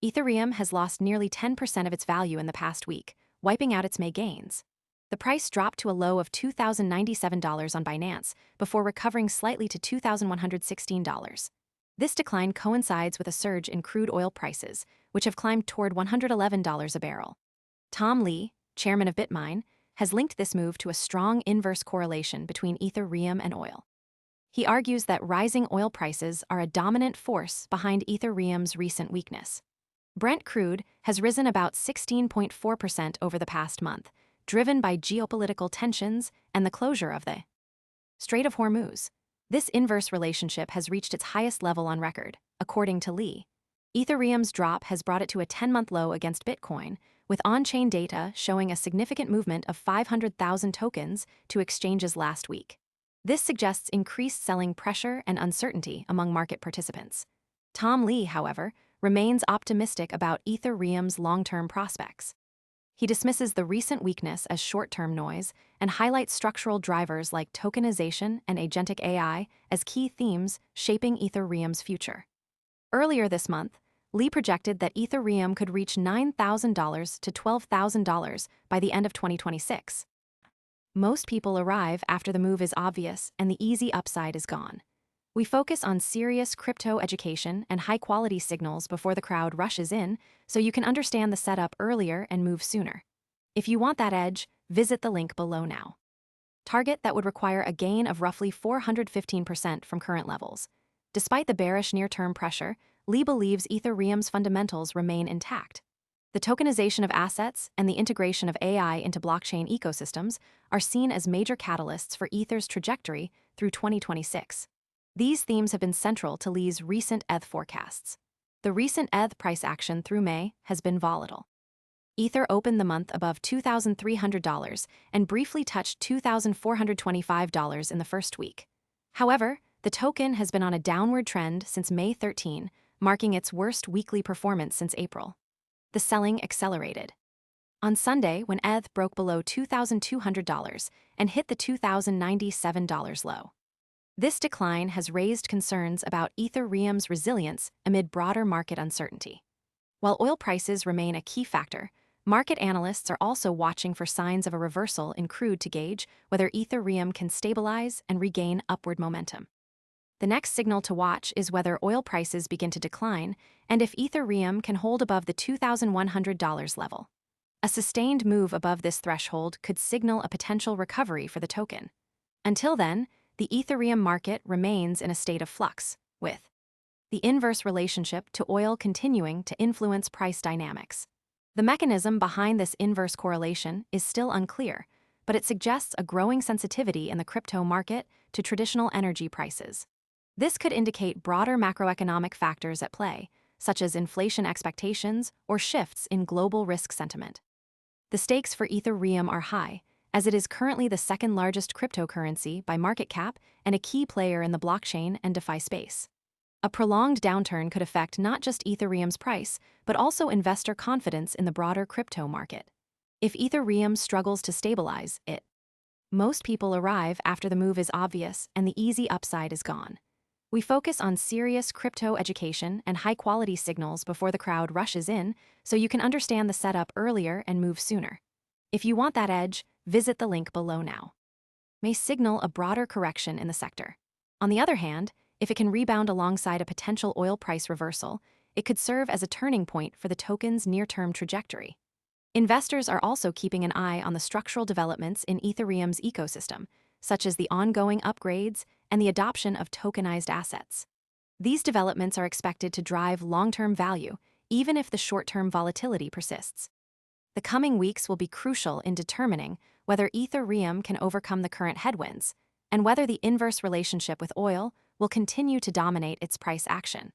Ethereum has lost nearly 10% of its value in the past week, wiping out its May gains. The price dropped to a low of $2,097 on Binance before recovering slightly to $2,116. This decline coincides with a surge in crude oil prices, which have climbed toward $111 a barrel. Tom Lee, chairman of BitMine, has linked this move to a strong inverse correlation between Ethereum and oil. He argues that rising oil prices are a dominant force behind Ethereum's recent weakness. Brent crude has risen about 16.4% over the past month, driven by geopolitical tensions and the closure of the Strait of Hormuz. This inverse relationship has reached its highest level on record, according to Lee. Ethereum's drop has brought it to a 10-month low against Bitcoin, with on-chain data showing a significant movement of 500,000 tokens to exchanges last week. This suggests increased selling pressure and uncertainty among market participants. Tom Lee, however, remains optimistic about Ethereum's long-term prospects. He dismisses the recent weakness as short-term noise and highlights structural drivers like tokenization and agentic AI as key themes shaping Ethereum's future. Earlier this month, Lee projected that Ethereum could reach $9,000 to $12,000 by the end of 2026. Most people arrive after the move is obvious and the easy upside is gone. We focus on serious crypto education and high-quality signals before the crowd rushes in, so you can understand the setup earlier and move sooner. If you want that edge, visit the link below now. Target that would require a gain of roughly 415% from current levels. Despite the bearish near-term pressure, Lee believes Ethereum's fundamentals remain intact. The tokenization of assets and the integration of AI into blockchain ecosystems are seen as major catalysts for Ether's trajectory through 2026. These themes have been central to Lee's recent ETH forecasts. The recent ETH price action through May has been volatile. Ether opened the month above $2,300 and briefly touched $2,425 in the first week. However, the token has been on a downward trend since May 13, marking its worst weekly performance since April. The selling accelerated. On Sunday, when ETH broke below $2,200 and hit the $2,097 low. This decline has raised concerns about Ethereum's resilience amid broader market uncertainty. While oil prices remain a key factor, market analysts are also watching for signs of a reversal in crude to gauge whether Ethereum can stabilize and regain upward momentum. The next signal to watch is whether oil prices begin to decline and if Ethereum can hold above the $2,100 level. A sustained move above this threshold could signal a potential recovery for the token. Until then, the Ethereum market remains in a state of flux, with the inverse relationship to oil continuing to influence price dynamics. The mechanism behind this inverse correlation is still unclear, but it suggests a growing sensitivity in the crypto market to traditional energy prices. This could indicate broader macroeconomic factors at play, such as inflation expectations or shifts in global risk sentiment. The stakes for Ethereum are high, as it is currently the second largest cryptocurrency by market cap and a key player in the blockchain and DeFi space. A prolonged downturn could affect not just Ethereum's price, but also investor confidence in the broader crypto market. If Ethereum struggles to stabilize it, most people arrive after the move is obvious and the easy upside is gone. We focus on serious crypto education and high-quality signals before the crowd rushes in, so you can understand the setup earlier and move sooner. If you want that edge, visit the link below now. May signal a broader correction in the sector. On the other hand, if it can rebound alongside a potential oil price reversal, it could serve as a turning point for the token's near-term trajectory. Investors are also keeping an eye on the structural developments in Ethereum's ecosystem, such as the ongoing upgrades and the adoption of tokenized assets. These developments are expected to drive long-term value, even if the short-term volatility persists. The coming weeks will be crucial in determining whether Ethereum can overcome the current headwinds and whether the inverse relationship with oil will continue to dominate its price action.